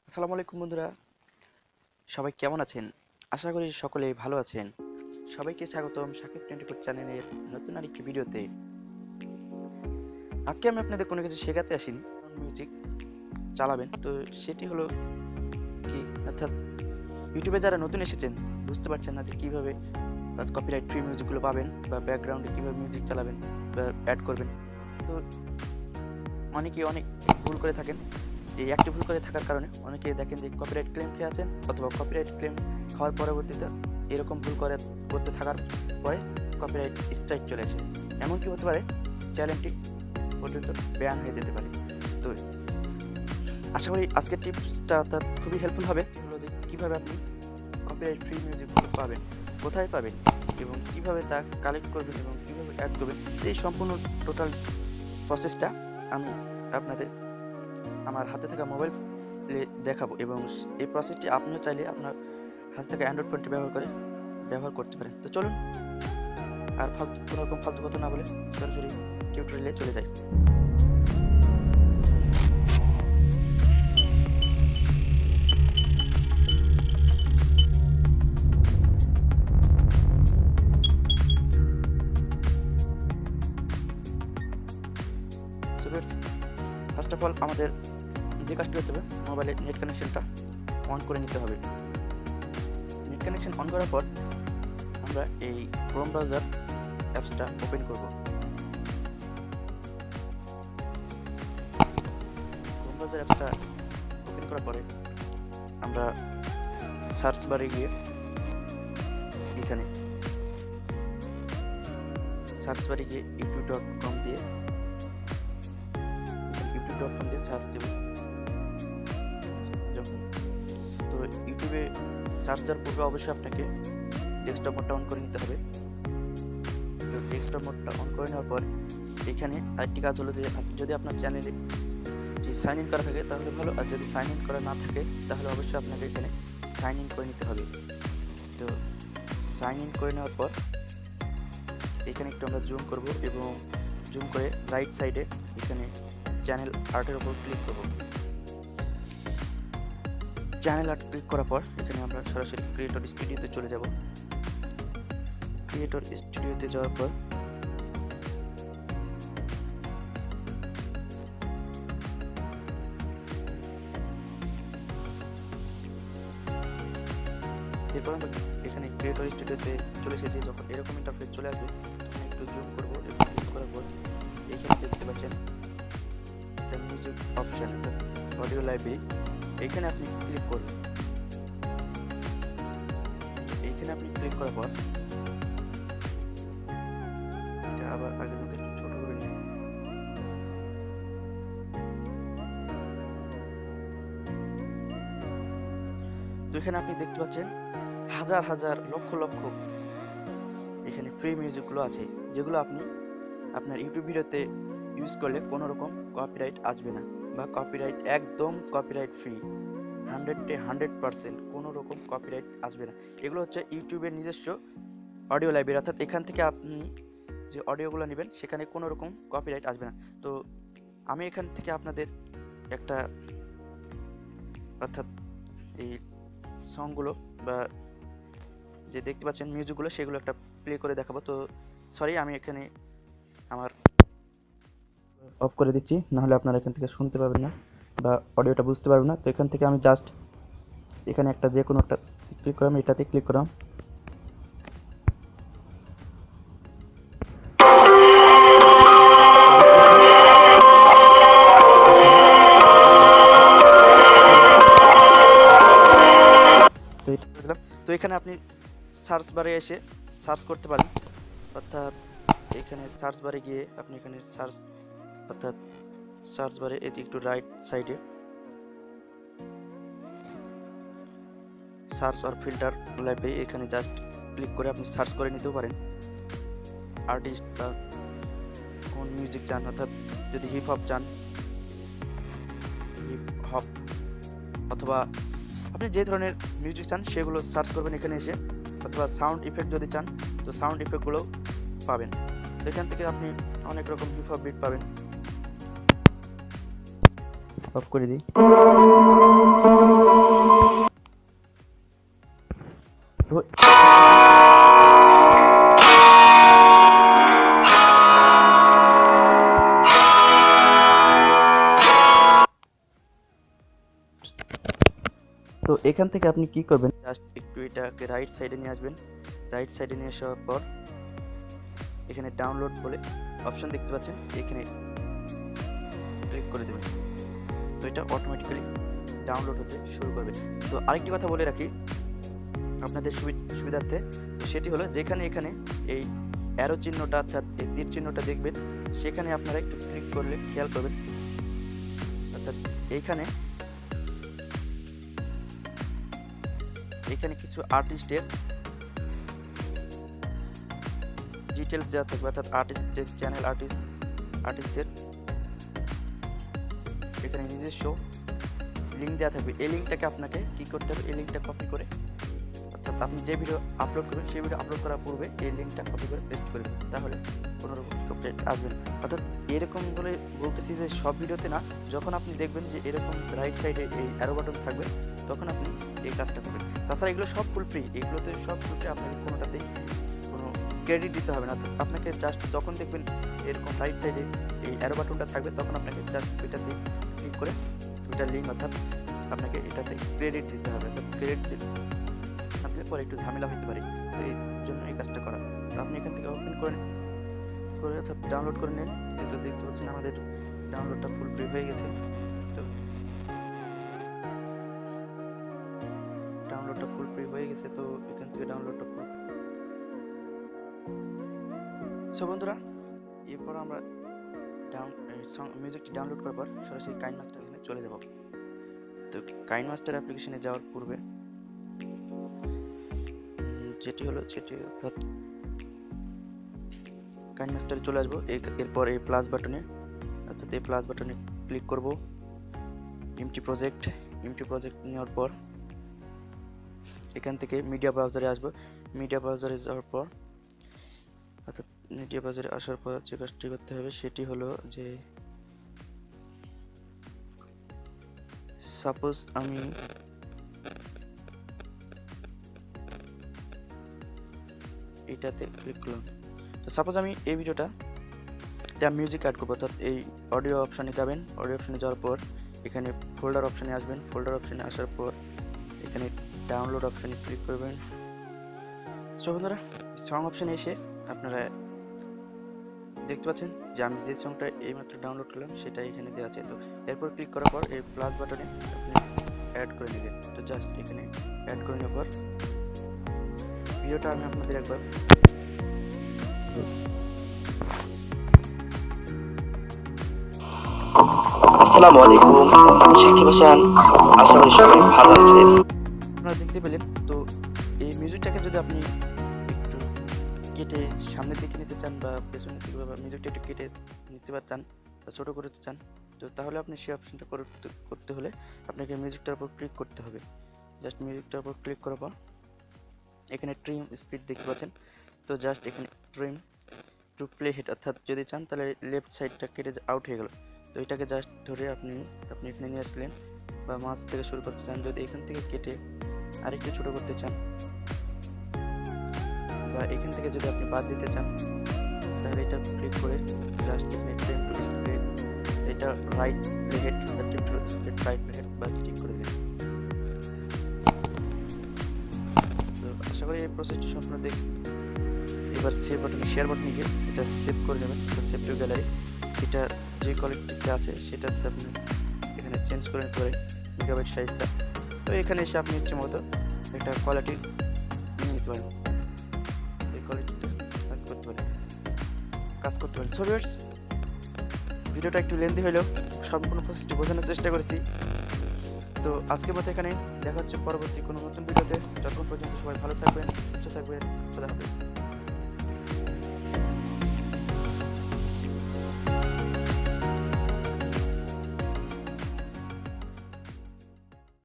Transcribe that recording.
আসসালামু আলাইকুম বন্ধুরা, সবাই কেমন আছেন? আশা করি সকলেই ভালো আছেন। সবাইকে স্বাগতম সাকিব 24 চ্যানেলের নতুন আরেকটি ভিডিওতে। আজকে আমি আপনাদের কোনো কিছু শেখাতে আসিনি, মিউজিক চালাবেন। তো সেটি হলো কি, অর্থাৎ ইউটিউবে যারা নতুন এসেছেন বুঝতে পারছেন না যে কীভাবে কপিরাইট ফ্রি মিউজিকগুলো পাবেন বা ব্যাকগ্রাউন্ডে কীভাবে মিউজিক চালাবেন বা অ্যাড করবেন। তো অনেকেই অনেক ভুল করে থাকেন। এই একটি ভুল করে থাকার কারণে অনেকে দেখেন যে কপিরাইট ক্লেম খেয়ে আছেন, অথবা কপিরাইট ক্লেম খাওয়ার পরবর্তীতে এরকম ভুল করতে থাকার পরে কপিরাইট স্ট্রাইক চলে আসে। এমনকি হতে পারে চ্যানেলটি পর্যন্ত ব্যান হয়ে যেতে পারে। তো আশা করি আজকের টিপসটা অর্থাৎ খুবই হেল্পফুল হবে, হলো যে কীভাবে আপনি কপিরাইট ফ্রি মিউজিকগুলো পাবেন, কোথায় পাবেন এবং কীভাবে তা কালেক্ট করবেন এবং কীভাবে অ্যাড করবেন। এই সম্পূর্ণ টোটাল প্রসেসটা আমি আপনাদের আমার হাতে থাকা মোবাইলে দেখাবো, এবং এই প্রসেসটি আপনিও চাইলে আপনার হাতে থাকা অ্যান্ড্রয়েড ফোনটি ব্যবহার করতে পারেন। তো চলুন আর কোনো রকম ফালতু কথা না বলে সরাসরি টিউটোরিয়ালে চলে যাই। ফার্স্ট অফ অল আমাদের যে কাজটি করতে হবে, মোবাইলে নেট কানেকশনটা অন করে নিতে হবে। নেট কানেকশন অন করার পর আমরা এই ক্রোম ব্রাউজার অ্যাপসটা ওপেন করব। ক্রোম ব্রাউজার অ্যাপসটা ওপেন করার পরে আমরা সার্চ বারে গিয়ে এখানে সার্চ বারে গিয়ে youtube.com দিয়ে সার্চ দেব। যখন তো ইউটিউবে সার্চ দেওয়ার পূর্বে অবশ্যই আপনাকে ডেস্কটপ মোডটা অন করে নিতে হবে। তো ডেস্কটপ মোডটা অন করে নেওয়ার পর এখানে আরেকটি কাজ হলো যে যদি আপনার চ্যানেলে সাইন ইন করা থাকে তাহলে ভালো, আর যদি সাইন ইন করা না থাকে তাহলে অবশ্যই আপনাকে এখানে সাইন ইন করে নিতে হবে। তো সাইন ইন করে নেওয়ার পর এখানে একটু আমরা জুম করব, এবং জুম করে রাইট সাইডে এখানে চ্যানেল আর্টের উপর ক্লিক করব। চ্যানেল আর্ট ক্লিক করার পর এখানে আমরা সরাসরি ক্রিয়েটর স্টুডিওতে চলে যাব। ক্রিয়েটর স্টুডিওতে যাওয়ার পর এরপর আমরা এখানে ক্রিয়েটর স্টুডিওতে চলে এসেছি। যখন এরকম ইন্টারফেস চলে আসবে এখানে একটু জুম করব, এবং ক্লিক করার পর এখানে দেখতে পাচ্ছেন একটা মিউজিক অপশন, অডিও লাইব্রেরি। এইখানে আপনি ক্লিক করবেন। এইখানে আপনি ক্লিক করার পর এটা আবার আগের মতো একটু ছোট করে নিন। তো এখানে আপনি দেখতে পাচ্ছেন হাজার হাজার লক্ষ লক্ষ এখানে ফ্রি মিউজিকগুলো আছে, যেগুলো আপনি আপনার ইউটিউব ভিডিওতে ইউজ করলে কোনো রকম কপিরাইট আসবে না, বা কপিরাইট একদম কপিরাইট ফ্রি, 100% কোনো রকম কপিরাইট আসবে না। এগুলো হচ্ছে ইউটিউবের নিজস্ব অডিও লাইব্রেরি, অর্থাৎ এখান থেকে আপনি যে অডিওগুলো নেবেন সেখানে কোনো রকম কপিরাইট আসবে না। তো আমি এখান থেকে আপনাদের একটা অর্থাৎ এই সংগুলো বা যে দেখতে পাচ্ছেন মিউজিকগুলো সেগুলো একটা প্লে করে দেখাবো। তো সরি, আমি এখানে আমার অফ করে দিচ্ছি, নাহলে আপনারা এখান থেকে শুনতে পাবেন না বা অডিওটা বুঝতে পারবেন না। তো এখান থেকে আমি জাস্ট এখানে একটা যে কোনো একটা ক্লিক করলাম, এটাতে ক্লিক করলাম। তো এখানে আপনি সার্চ বারে এসে সার্চ করতে পারেন, অর্থাৎ এখানে সার্চ বারে গিয়ে আপনি এখানে সার্চ বারে এটি একটু রাইট সাইডে সার্চ আর ফিল্টার লাইব্রেরি, এখানে জাস্ট ক্লিক করে আপনি সার্চ করে নিতেও পারেন আর্টিস্ট বা কোন মিউজিক চান, অর্থাৎ যদি হিপ হপ চান হিপ হপ, অথবা আপনি যে ধরনের মিউজিক চান সেগুলো সার্চ করবেন এখানে এসে, অথবা সাউন্ড ইফেক্ট যদি চান তো সাউন্ড ইফেক্টগুলো পাবেন। তো এখান থেকে আপনি অনেক রকম হিপ হপ বিট পাবেন। অফ করে দিই। তো তো এখান থেকে আপনি কি করবেন, জাস্ট একটু এটাকে রাইট সাইডে নিয়ে আসবেন। রাইট সাইডে নিয়ে আসার পর এখানে ডাউনলোড বলে অপশন দেখতে পাচ্ছেন, এখানে ক্লিক করে দেবেন। তো এটা অটোমেটিক্যালি ডাউনলোড হতে শুরু করবে। তো আরেকটি কথা বলে রাখি আপনাদের সুবিধার্থে, তো সেটি হলো যেখানে এখানে এই অ্যারো চিহ্নটা অর্থাৎ এই তীর চিহ্নটা দেখবেন, সেখানে আপনারা একটু ক্লিক করলে খেয়াল করবেন, অর্থাৎ এখানে কিছু আর্টিস্টের ডিটেলস দেওয়া থাকবে, অর্থাৎ আর্টিস্টের চ্যানেল, আর্টিস্টদের এখানে নিজস্ব লিঙ্ক দেওয়া থাকবে। এই লিঙ্কটাকে আপনাকে কি করতে হবে, এই লিঙ্কটা কপি করে, অর্থাৎ আপনি যে ভিডিও আপলোড করবেন সেই ভিডিও আপলোড করার পূর্বে এই লিঙ্কটা কপি করে পেস্ট করবেন, তাহলে কোনোরকম কপিরাইট আসবে না। অর্থাৎ এরকম বলে বলতেছি যে সব ভিডিওতে না, যখন আপনি দেখবেন যে এরকম রাইট সাইডে এই অ্যারো বাটন থাকবে তখন আপনি এই কাজটা করবেন। তাছাড়া এগুলো সব ফুল ফ্রি, এগুলোতে সব ফুল ফ্রি, আপনাকে কোনোটাতেই কোনো ক্রেডিট দিতে হবে না। অর্থাৎ আপনাকে জাস্ট যখন দেখবেন এরকম রাইট সাইডে এই অ্যারো বাটনটা থাকবে তখন আপনাকে জাস্ট ওইটাতে ক্লিক করে ওইটার লিঙ্ক, অর্থাৎ আপনাকে এটাতে ক্রেডিট দিতে হবে। অর্থাৎ ক্রেডিট না দিলে পরে একটু ঝামেলা হতে পারে, তো এই জন্য এই কাজটা করা। তো আপনি এখান থেকে ওপেন করে অর্থাৎ ডাউনলোড করে নেন। তো দেখতে পাচ্ছেন আমাদের ডাউনলোডটা ফুল ফ্রি হয়ে গেছে। তো ডাউনলোডটা ফুল ফ্রি হয়ে গেছে, তো এখান থেকে ডাউনলোডটা ফুল। সো বন্ধুরা, এরপর আমরা মিউজিকটি ডাউনলোড করার পর সরাসরি কাইনমাস্টার এখানে চলে যাব। তো কাইনমাস্টার অ্যাপ্লিকেশনে যাওয়ার পূর্বে সেটি অর্থাৎ কাইনমাস্টারে চলে আসবো। এরপর এই প্লাস বাটনে, অর্থাৎ এই প্লাস বাটনে ক্লিক করব। এমটি প্রজেক্ট নেওয়ার পর এখান থেকে মিডিয়া ব্রাউজারে আসবো। মিডিয়া ব্রাউজারে যাওয়ার পর, অর্থাৎ মিডিয়া ব্রাউজারে আসার পর যে কাজটি করতে হবে সেটি হলো যে, সাপোজ আমি এটাতে ক্লিক করলাম। তো সাপোজ আমি এই ভিডিওটা মিউজিক অ্যাড করবো, অর্থাৎ এই অডিও অপশানে যাবেন। অডিও অপশানে যাওয়ার পর এখানে ফোল্ডার অপশানে আসবেন। ফোল্ডার অপশানে আসার পর এখানে ডাউনলোড অপশানে ক্লিক করবেন। সো বন্ধুরা, সং অপশানে এসে আপনারা দেখতে পাচ্ছেন যে আমি যে সংটা এইমাত্র ডাউনলোড করলাম সেটা এখানে দেওয়া আছে। তো এরপর ক্লিক করার পর এই প্লাস বাটনে আপনি অ্যাড করে নিলেন। তো জাস্ট এখানে অ্যাড করে নেওয়ার পর ভিডিওটা আমি আপনাদের একবার আসসালামু আলাইকুম, আমি সাকিব হাসান। আশা করি সবাই ভালো আছেন। আপনারা দেখতে পেলেন। তো এই মিউজিকটাকে যদি আপনি একটু কেটে সামনের দিকে নিতে চান বা পেছনের দিকে, বা মিউজিকটা একটু কেটে নিতে চান বা ছোটো করতে চান, তো তাহলে আপনি সেই অপশনটা করতে হলে আপনাকে মিউজিকটার উপর ক্লিক করতে হবে। জাস্ট মিউজিকটার উপর ক্লিক করার পর এখানে ট্রিম স্পিড দেখতে পাচ্ছেন। তো জাস্ট এখানে ট্রিম টু প্লে হেড, অর্থাৎ যদি চান তাহলে লেফট সাইডটা কেটে আউট হয়ে গেল। তো এটাকে জাস্ট ধরে আপনি এখানে নিয়ে আসলেন, বা মাছ থেকে শুরু করতে চান, যদি এখান থেকে কেটে আরেকটু ছোটো করতে চান, বা এখান থেকে যদি আপনি বাদ দিতে চান, তাহলে এটা ক্লিক করে জাস্ট এখানে ট্রিম টু স্প্লিট, এটা right playhead, trim to split right playhead, বাস ঠিক করে দিলেন। তো আশা করি এই প্রসেসটি সম্পূর্ণ দেখ। এবার সেভ বাটনে, শেয়ার বাটনে গিয়ে এটা সেভ করে নেবেন। সেভ টু গ্যালারি, এটা যে কোয়ালিটিতে আছে সেটাতে আপনি এখানে চেঞ্জ করে নিতে পারেন মেগাবাইট সাইজটা। তো এখানে এসে আপনি ইচ্ছে মতো একটা কোয়ালিটি নিয়ে নিতে পারেন, এই কোয়ালিটিটা কাজ করতে পারেন। সো ভিউয়ার্স, ভিডিওটা একটু লেন্থি হলেও সম্পূর্ণ প্রসেসটি বোঝানোর চেষ্টা করেছি। তো আজকের মতো এখানে দেখা হচ্ছে পরবর্তী কোনো নতুন ভিডিওতে। যতক্ষণ পর্যন্ত সবাই ভালো থাকবেন, সুস্থ থাকবেন, খোদা হাফেজ।